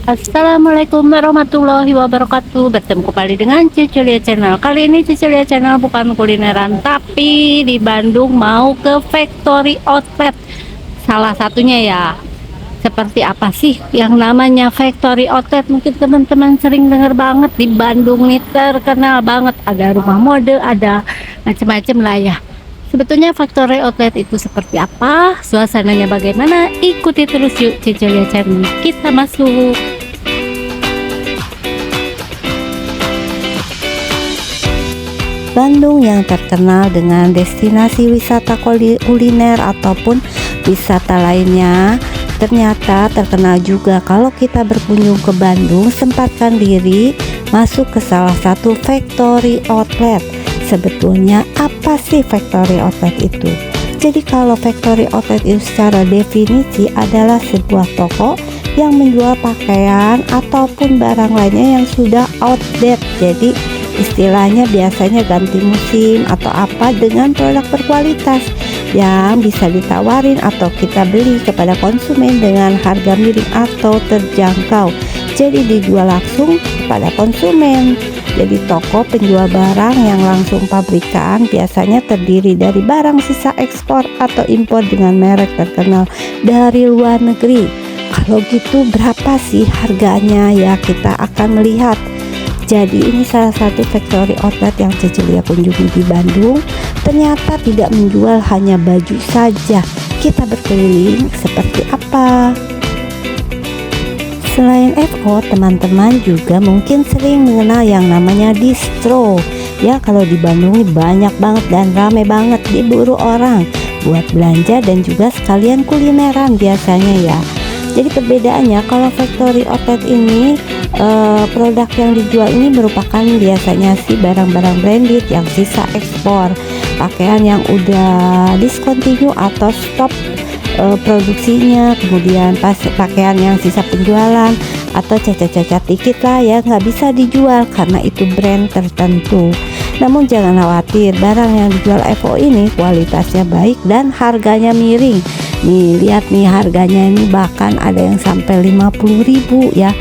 Assalamualaikum warahmatullahi wabarakatuh. Bertemu kembali dengan Cecilia Channel. Kali ini Cecilia Channel bukan kulineran, tapi di Bandung mau ke Factory Outlet. Salah satunya ya. Seperti apa sih yang namanya Factory Outlet? Mungkin teman-teman sering dengar banget di Bandung nih, terkenal banget. Ada rumah mode, ada macam-macam lah ya. Sebetulnya Factory Outlet itu seperti apa? Suasananya bagaimana? Ikuti terus yuk Cecilia Channel. Kita masuk. Bandung yang terkenal dengan destinasi wisata kuliner ataupun wisata lainnya, ternyata terkenal juga kalau kita berkunjung ke Bandung, sempatkan diri masuk ke salah satu Factory Outlet. Sebetulnya apa sih Factory Outlet itu? Jadi kalau Factory Outlet itu secara definisi adalah sebuah toko yang menjual pakaian ataupun barang lainnya yang sudah outdated. Jadi istilahnya biasanya ganti musim atau apa, dengan produk berkualitas yang bisa ditawarin atau kita beli kepada konsumen dengan harga miring atau terjangkau. Jadi dijual langsung kepada konsumen. Jadi toko penjual barang yang langsung pabrikan, biasanya terdiri dari barang sisa ekspor atau impor dengan merek terkenal dari luar negeri. Kalau gitu berapa sih harganya ya, kita akan melihat. Jadi ini salah satu Factory Outlet yang Cecilia kunjungi di Bandung. Ternyata tidak menjual hanya baju saja. Kita berkeliling seperti apa. Selain FO, teman-teman juga mungkin sering mengenal yang namanya distro. Ya, kalau di Bandung ini banyak banget dan rame banget, diburu orang buat belanja dan juga sekalian kulineran biasanya ya. Jadi perbedaannya, kalau Factory Outlet ini produk yang dijual ini merupakan biasanya sih barang-barang branded yang sisa ekspor, pakaian yang udah discontinue atau stop produksinya, kemudian pakaian yang sisa penjualan atau cacat-cacat dikit lah ya, nggak bisa dijual karena itu brand tertentu. Namun jangan khawatir, barang yang dijual FO ini kualitasnya baik dan harganya miring. Nih lihat nih, harganya ini bahkan ada yang sampai 50.000 ya.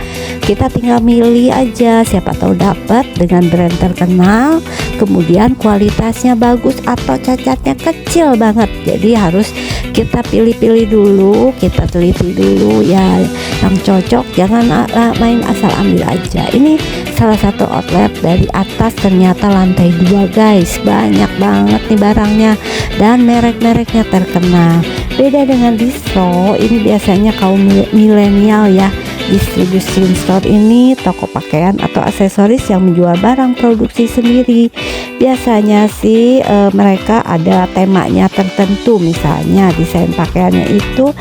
Kita tinggal milih aja, siapa tahu dapat dengan brand terkenal, kemudian kualitasnya bagus atau cacatnya kecil banget. Jadi harus kita pilih-pilih dulu, kita teliti dulu ya yang cocok, jangan main asal ambil aja. Ini salah satu outlet dari atas, ternyata lantai 2 guys, banyak banget nih barangnya dan merek-mereknya terkenal. Beda dengan distro, ini biasanya kaum milenial ya. Distribution store ini toko pakaian atau aksesoris yang menjual barang produksi sendiri. Biasanya sih mereka ada temanya tertentu, misalnya desain pakaiannya itu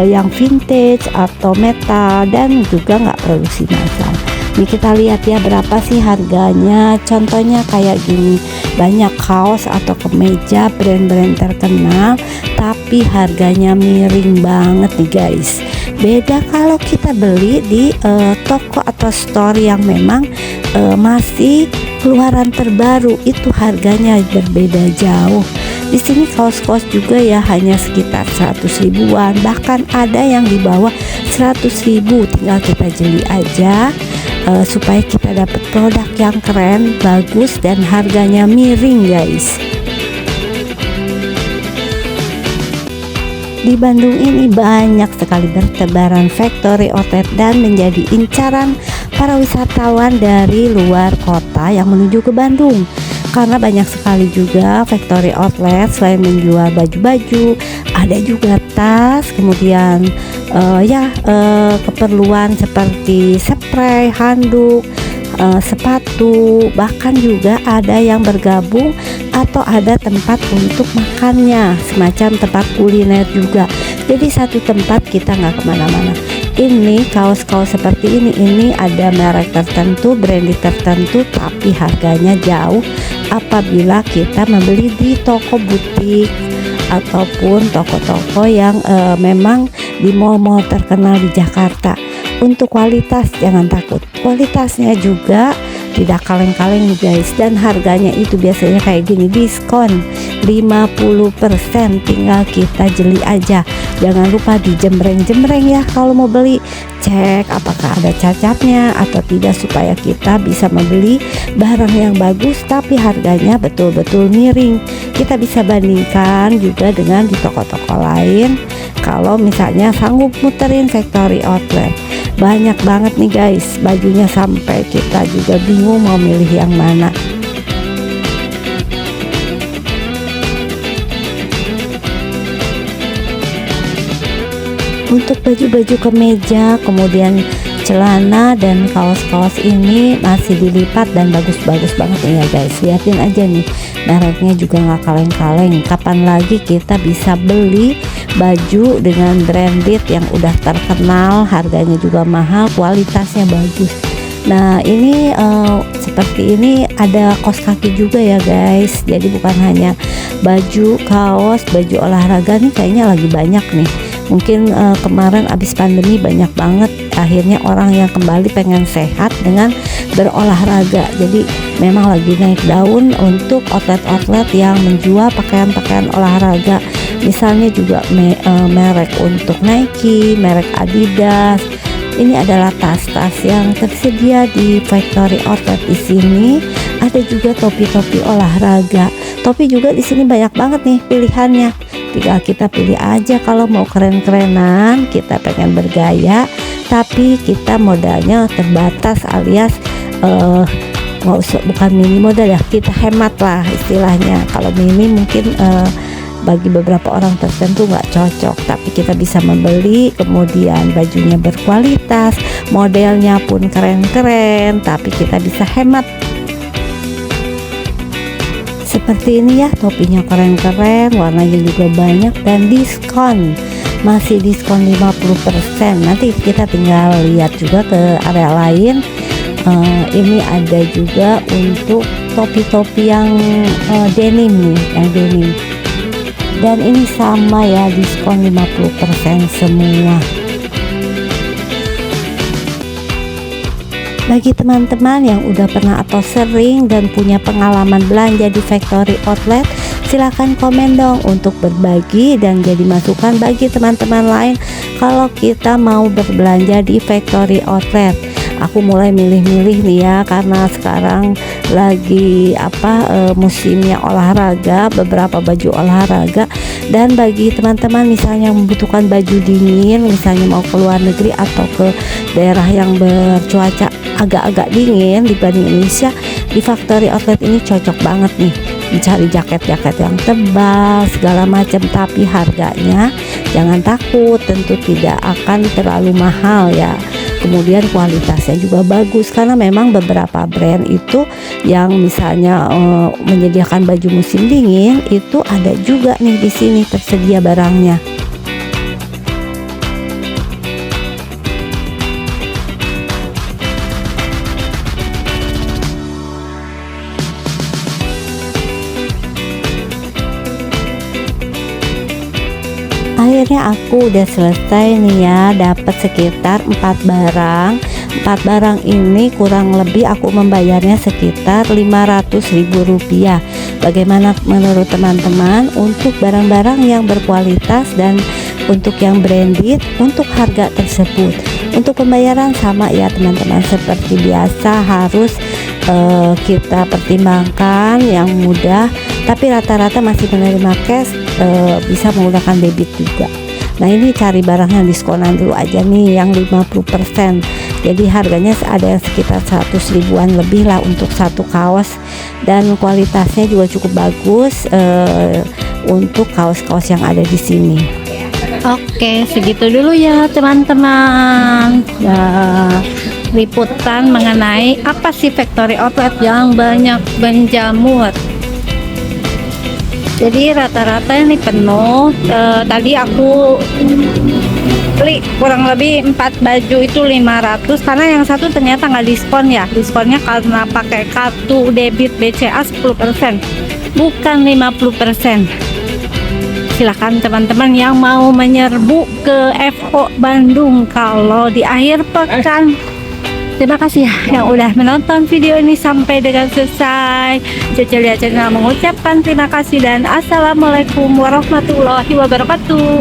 yang vintage atau metal dan juga nggak produksi massal. Ini kita lihat ya berapa sih harganya. Contohnya kayak gini, banyak kaos atau kemeja brand-brand terkenal tapi harganya miring banget nih guys. Beda kalau kita beli di toko atau store yang memang masih keluaran terbaru, itu harganya berbeda jauh. Di sini kaos-kaos juga ya hanya sekitar 100 ribuan, bahkan ada yang di bawah 100.000. Tinggal kita jeli aja supaya kita dapat produk yang keren, bagus dan harganya miring guys. Di Bandung ini banyak sekali bertebaran Factory Outlet dan menjadi incaran para wisatawan dari luar kota yang menuju ke Bandung. Karena banyak sekali juga Factory Outlet, selain menjual baju-baju, ada juga tas, kemudian keperluan seperti spray, handuk, sepatu, bahkan juga ada yang bergabung atau ada tempat untuk makannya, semacam tempat kuliner juga. Jadi satu tempat, kita nggak kemana-mana. Ini kaos-kaos seperti ini ada merek tertentu, branded tertentu, tapi harganya jauh apabila kita membeli di toko butik ataupun toko-toko yang memang di mall-mall terkenal di Jakarta. Untuk kualitas jangan takut, kualitasnya juga tidak kaleng-kaleng guys, dan harganya itu biasanya kayak gini, diskon 50%, tinggal kita jeli aja. Jangan lupa dijembreng-jembreng ya kalau mau beli, cek apakah ada cacatnya atau tidak, supaya kita bisa membeli barang yang bagus tapi harganya betul-betul miring. Kita bisa bandingkan juga dengan di toko-toko lain. Kalau misalnya sanggup muterin factory outlet, banyak banget nih guys bajunya, sampai kita juga bingung mau milih yang mana. Untuk baju-baju kemeja, kemudian celana dan kaos-kaos ini masih dilipat dan bagus-bagus banget nih ya guys. Liatin aja nih, mereknya juga nggak kaleng-kaleng. Kapan lagi kita bisa beli baju dengan branded yang udah terkenal, harganya juga mahal, kualitasnya bagus. Nah ini seperti ini ada kaos kaki juga ya guys. Jadi bukan hanya baju, kaos, baju olahraga nih kayaknya lagi banyak nih. Mungkin kemarin abis pandemi banyak banget akhirnya orang yang kembali pengen sehat dengan berolahraga. Jadi memang lagi naik daun untuk outlet-outlet yang menjual pakaian-pakaian olahraga. Misalnya juga merek untuk Nike, merek Adidas. Ini adalah tas-tas yang tersedia di factory outlet di sini. Ada juga topi-topi olahraga. Topi juga di sini banyak banget nih pilihannya. Tinggal kita pilih aja kalau mau keren-kerenan, kita pengen bergaya, tapi kita modalnya terbatas alias nggak usah, bukan mini modal ya, kita hemat lah istilahnya. Kalau mini mungkin bagi beberapa orang tertentu nggak cocok, tapi kita bisa membeli, kemudian bajunya berkualitas, modelnya pun keren-keren, tapi kita bisa hemat. Seperti ini ya, topinya keren-keren, warnanya juga banyak dan diskon, masih diskon 50%. Nanti kita tinggal lihat juga ke area lain. Ini ada juga untuk topi-topi yang denim nih, yang denim. Dan ini sama ya, diskon 50% semua. Bagi teman-teman yang udah pernah atau sering dan punya pengalaman belanja di factory outlet, silahkan komen dong untuk berbagi dan jadi masukan bagi teman-teman lain kalau kita mau berbelanja di factory outlet. Aku mulai milih-milih nih ya, karena sekarang lagi musimnya olahraga, beberapa baju olahraga. Dan bagi teman-teman misalnya yang membutuhkan baju dingin, misalnya mau ke luar negeri atau ke daerah yang bercuaca agak-agak dingin dibanding Indonesia, di factory outlet ini cocok banget nih mencari jaket-jaket yang tebal segala macam, tapi harganya jangan takut, tentu tidak akan terlalu mahal ya. Kemudian kualitasnya juga bagus, karena memang beberapa brand itu yang misalnya menyediakan baju musim dingin itu ada juga nih di sini tersedia barangnya. Akhirnya aku udah selesai nih ya, dapat sekitar 4 barang. 4 barang ini kurang lebih aku membayarnya sekitar Rp500.000. Bagaimana menurut teman-teman untuk barang-barang yang berkualitas dan untuk yang branded untuk harga tersebut? Untuk pembayaran sama ya teman-teman, seperti biasa harus kita pertimbangkan yang mudah, tapi rata-rata masih menerima cash, bisa menggunakan debit juga. Nah ini cari barang yang diskonan dulu aja nih, yang 50%. Jadi harganya ada yang sekitar 100 ribuan lebih lah untuk satu kaos, dan kualitasnya juga cukup bagus untuk kaos-kaos yang ada di sini. Oke, segitu dulu ya teman-teman. Liputan mengenai apa sih factory outlet yang banyak menjamur. Jadi rata-rata ini penuh. Tadi aku beli kurang lebih 4 baju itu 500, karena yang satu ternyata nggak diskon ya. Diskonnya karena pakai kartu debit BCA 10%, bukan 50%. Silahkan teman-teman yang mau menyerbu ke FO Bandung kalau di akhir pekan. Terima kasih ya yang udah menonton video ini sampai dengan selesai. Cecelia Channel mengucapkan terima kasih dan assalamualaikum warahmatullahi wabarakatuh.